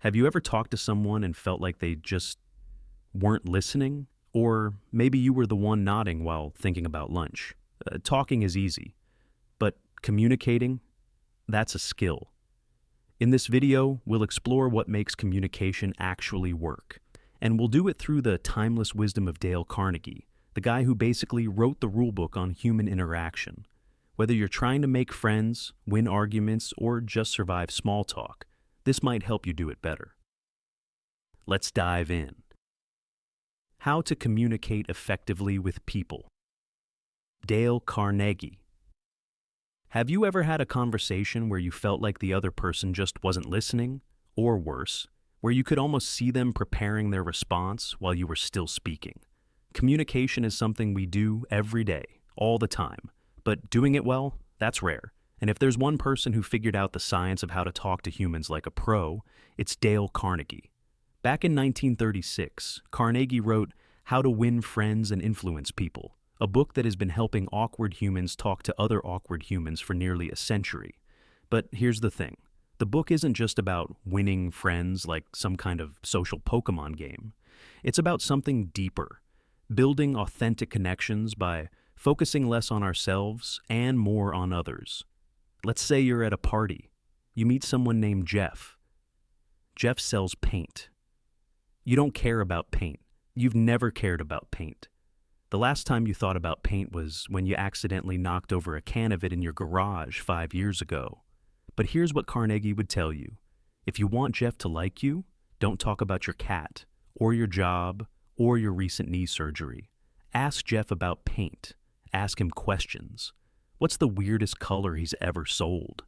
Have you ever talked to someone and felt like they just weren't listening? Or maybe you were the one nodding while thinking about lunch. Talking is easy, but communicating, that's a skill. In this video, we'll explore what makes communication actually work. And we'll do it through the timeless wisdom of Dale Carnegie, the guy who basically wrote the rulebook on human interaction. Whether you're trying to make friends, win arguments, or just survive small talk, this might help you do it better. Let's dive in. How to communicate effectively with people. Dale Carnegie. Have you ever had a conversation where you felt like the other person just wasn't listening? Or worse, where you could almost see them preparing their response while you were still speaking? Communication is something we do every day, all the time. But doing it well, that's rare. And if there's one person who figured out the science of how to talk to humans like a pro, it's Dale Carnegie. Back in 1936, Carnegie wrote How to Win Friends and Influence People, a book that has been helping awkward humans talk to other awkward humans for nearly a century. But here's the thing. The book isn't just about winning friends like some kind of social Pokemon game. It's about something deeper, building authentic connections by focusing less on ourselves and more on others. Let's say you're at a party. You meet someone named Jeff. Jeff sells paint. You don't care about paint. You've never cared about paint. The last time you thought about paint was when you accidentally knocked over a can of it in your garage 5 years ago. But here's what Carnegie would tell you. If you want Jeff to like you, don't talk about your cat, or your job, or your recent knee surgery. Ask Jeff about paint. Ask him questions. What's the weirdest color he's ever sold?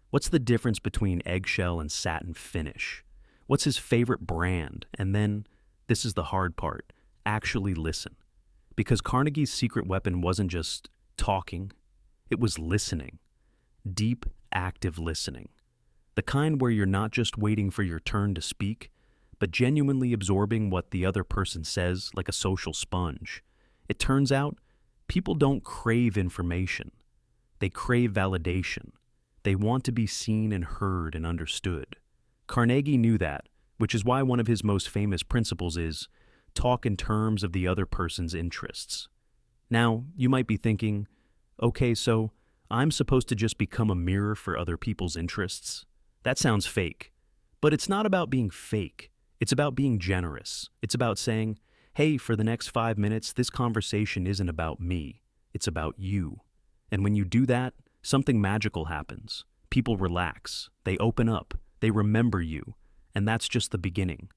What's the difference between eggshell and satin finish? What's his favorite brand? And then, this is the hard part, actually listen. Because Carnegie's secret weapon wasn't just talking, it was listening. Deep, active listening. The kind where you're not just waiting for your turn to speak, but genuinely absorbing what the other person says like a social sponge. It turns out, people don't crave information. They crave validation. They want to be seen and heard and understood. Carnegie knew that, which is why one of his most famous principles is talk in terms of the other person's interests. Now, you might be thinking, okay, so I'm supposed to just become a mirror for other people's interests? That sounds fake. But it's not about being fake. It's about being generous. It's about saying, hey, for the next 5 minutes, this conversation isn't about me. It's about you. And when you do that, something magical happens. People relax. They open up. They remember you. And that's just the beginning.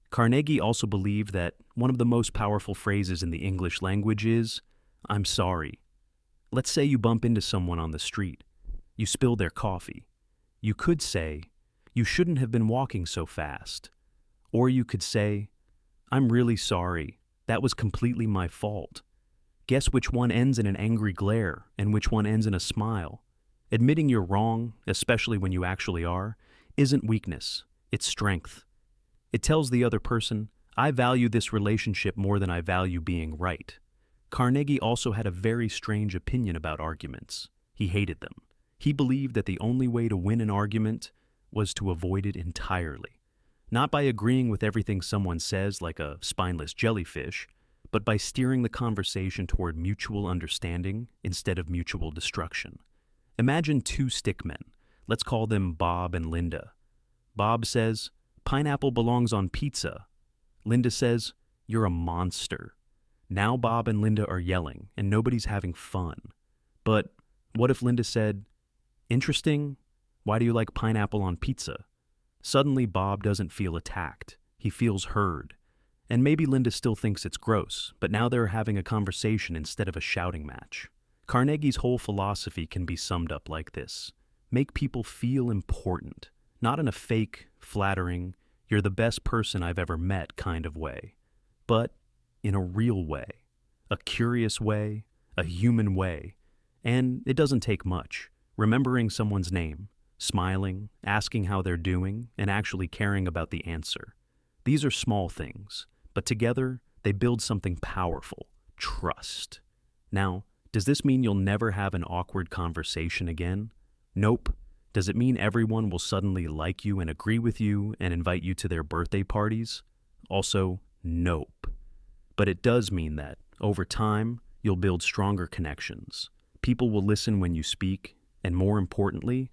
Carnegie also believed that one of the most powerful phrases in the English language is, I'm sorry. Let's say you bump into someone on the street. You spill their coffee. You could say, you shouldn't have been walking so fast. Or you could say, I'm really sorry. That was completely my fault. Guess which one ends in an angry glare and which one ends in a smile? Admitting you're wrong, especially when you actually are, isn't weakness. It's strength. It tells the other person, I value this relationship more than I value being right. Carnegie also had a very strange opinion about arguments. He hated them. He believed that the only way to win an argument was to avoid it entirely. Not by agreeing with everything someone says like a spineless jellyfish, but by steering the conversation toward mutual understanding instead of mutual destruction. Imagine two stickmen. Let's call them Bob and Linda. Bob says, pineapple belongs on pizza. Linda says, you're a monster. Now Bob and Linda are yelling, and nobody's having fun. But what if Linda said, interesting, why do you like pineapple on pizza? Suddenly Bob doesn't feel attacked. He feels heard. And maybe Linda still thinks it's gross, but now they're having a conversation instead of a shouting match. Carnegie's whole philosophy can be summed up like this. Make people feel important, not in a fake, flattering, you're the best person I've ever met kind of way, but in a real way, a curious way, a human way. And it doesn't take much. Remembering someone's name, smiling, asking how they're doing, and actually caring about the answer. These are small things, but together they build something powerful, trust. Now, does this mean you'll never have an awkward conversation again? Nope. Does it mean everyone will suddenly like you and agree with you and invite you to their birthday parties? Also, nope. But it does mean that, over time, you'll build stronger connections. People will listen when you speak, and more importantly,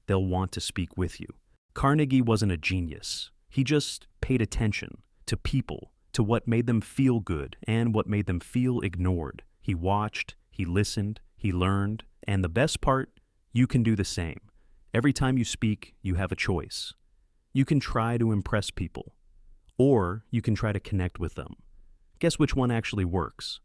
they'll want to speak with you. Carnegie wasn't a genius. He just paid attention to people, to what made them feel good and what made them feel ignored. He watched, he listened, he learned, and the best part, you can do the same. Every time you speak, you have a choice. You can try to impress people, or you can try to connect with them. Guess which one actually works?